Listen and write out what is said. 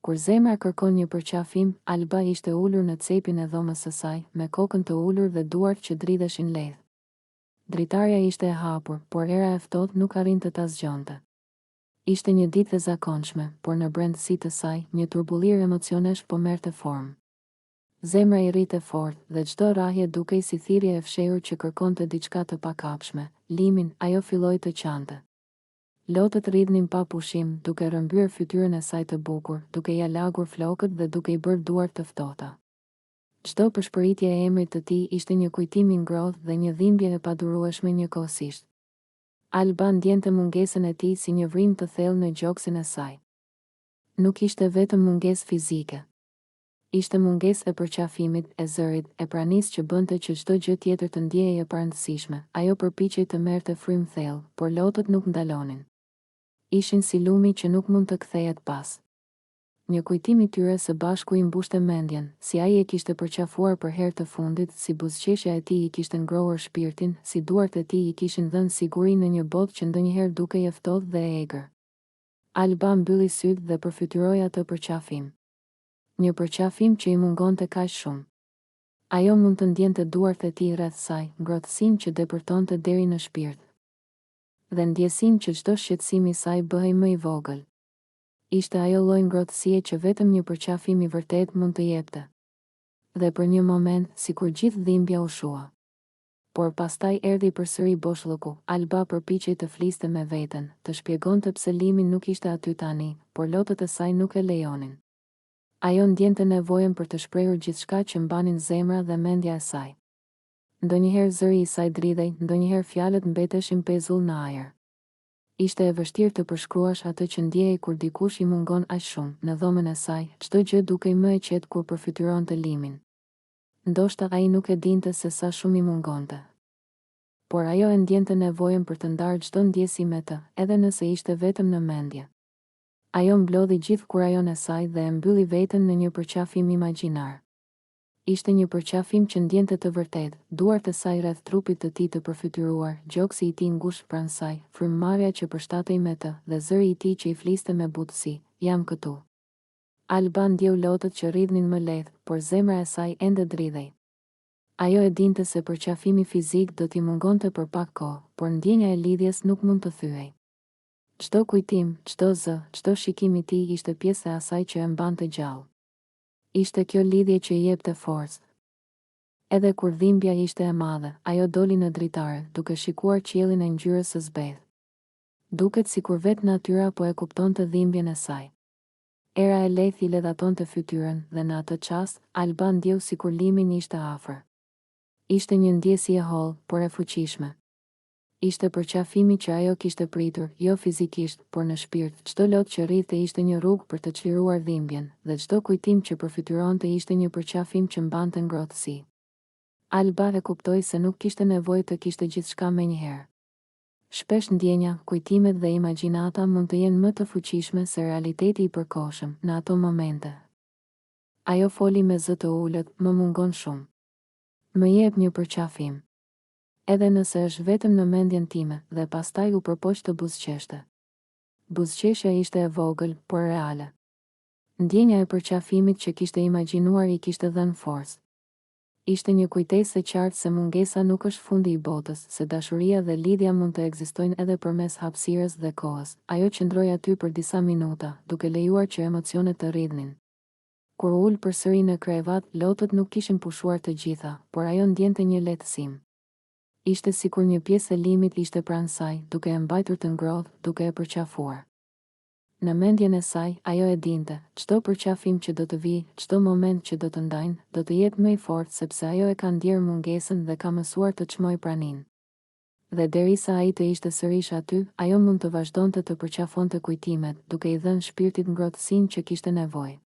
Kur zemra kërkon një përqafim, Alba ishte ulur në cepin e dhomës së saj, me kokën të ulur dhe duart që dridheshin lehtë. Dritarja ishte e hapur, por era e ftohtë nuk arrinte ta zgjonte. Ishte një ditë e zakonshme, por në brendësi të saj, një turbullir emocionesh po merrte formë. Zemra i rrite fort, dhe çdo rrahje dukej si thirrje e fshehur që kërkonte diçka të pakapshme. Limin, ajo filloi të qante. Lotët rridhnin pa pushim, duke rrëmbyer fytyrën e saj të bukur, duke ja lagur flokët dhe duke i bërë duart të ftohta. Çdo përshpëritje e emrit të tij ishte një kujtim i ngrohtë dhe një dhimbje e padurueshme njëkohësisht. Alba ndjente mungesën e tij si një vrim të thellë në gjoksin e saj. Nuk ishte vetëm mungesë fizike. Ishte mungesë e përqafimit, e zërit, e pranisë që bënte që çdo gjë tjetër të ndjehej e parëndësishme. Ajo përpiqej të merrte frym thellë, por lotët nuk ndalonin. Ishin si lumi që nuk mund të kthehet pas. Një kujtim i tyre së bashku i mbushte mendjen, si ai e kishte përqafuar për herë të fundit, si buzëqeshja e tij i kishte ngrohur shpirtin, si duart e tij i kishin dhënë siguri në një botë që ndonjëherë dukej e ftohtë dhe e egër. Alba mbylli syt dhe përfytyroi atë përqafim. Një përqafim që i mungonte kaq shumë. Ajo mund të ndjente duart e tij rreth saj, ngrohtësinë që depërtonte deri në shpirt. Dhe ndjesinë që çdo shqetësim i saj bëhej më i vogël. Ishte ajo lloj ngrohtësie që vetëm një përqafim i vërtet mund të jepte. Dhe për një moment, sikur gjithë dhimbja u shua. Por pastaj erdhi përsëri boshllëku. Alba përpiqej të fliste me veten, të shpjegonte pse Limin nuk ishte aty tani, por lotët e saj nuk e lejonin. Ajo ndjente nevojën për të shprehur gjithçka që mbanin zemra dhe mendja e saj. Ndonjëherë zëri i saj dridhej, ndonjëherë fjalët mbeteshin pezull në ajër. Ishte e vështirë të përshkruash atë që ndjehej kur dikush i mungon aq shumë. Në dhomën e saj, çdo gjë dukej më e qetë kur përfytyronte Limin. Ndoshta ai nuk e dinte se sa shumë i mungonte. Por ajo e ndjente nevojën për të ndarë çdo ndjesi me të, edhe nëse ishte vetëm në mendje. Ajo mblodhi gjithë kurajon e saj dhe e mbylli veten në një përqafim imagjinar. Ishte një përqafim që ndjente të vërtet, duart e saj rreth trupit të tij të përfytyruar, gjoksi i tij ngushtë pranë saj, frymëmarrja që përshtatej me të, dhe zëri i tij që i fliste me butësi, jam këtu. Alba ndjeu lotët që rridhnin më lehtë, por zemra e saj ende dridhej. Ajo e dinte se përqafimi fizik do t'i mungonte për pak kohë, por ndjenja e lidhjes nuk mund të thyej. Çdo kujtim, çdo zë, çdo shikim i tij ishte pjesë e asaj që e mbante gjallë. Ishte kjo lidhje që i jepte forcë. Edhe kur dhimbja ishte e madhe, ajo doli në dritare, duke shikuar qiellin e ngjyrës së zbeth. Duket sikur vetë natyra po e kuptonte dhimbjen e saj. Era e lehtë i ledhatonte fytyrën dhe në atë çast, Alba ndjeu sikur Limin ishte afër. Ishte një ndjesi e hollë, por e fuqishme. Ishte përqafimi që ajo kishte pritur, jo fizikisht, por në shpirt. Çdo lot që rrithte ishte një rrugë për të çliruar dhimbjen, dhe çdo kujtim që përfytyronte ishte një përqafim që mbante ngrohtësi. Alba e kuptoi se nuk kishte nevojë të kishte gjithçka menjëherë. Shpesh ndjenja, kujtimet dhe imagjinata mund të jenë më të fuqishme se realiteti i përkohshëm në ato momente. Ajo foli me zë të ulët, më mungon shumë. Më jep një përqafim. Edhe nëse është vetëm në mendjen time, dhe pastaj u përpoq të buzëqeshte. Buzëqeshja ishte e vogël, por reale. Ndjenja e përqafimit që kishte imagjinuar i kishte dhënë forcë. Ishte një kujtesë e qartë se mungesa nuk është fundi i botës, se dashuria dhe lidhja mund të ekzistojnë edhe përmes hapësirës dhe kohës. Ajo qëndroi aty për disa minuta, duke lejuar që emocionet të rridhnin. Kur ul përsëri në krevat, lotët nuk kishin pushuar të gjitha, por ajo ndjente një lehtësim. Ishte sikur një pjesë e Limit ishte pranë saj, duke e mbajtur të ngrohtë, duke e përqafuar. Në mendjen e saj, ajo e dinte, çdo përqafim që do të vijë, çdo moment që do të ndajnë, do të jetë më i fortë sepse ajo e ka ndjerë mungesën dhe ka mësuar të çmojë praninë. Dhe derisa ai të ishte sërish aty, ajo mund të vazhdonte të përqafonte kujtimet, duke i dhënë shpirtit ngrohtësinë që kishte nevojë.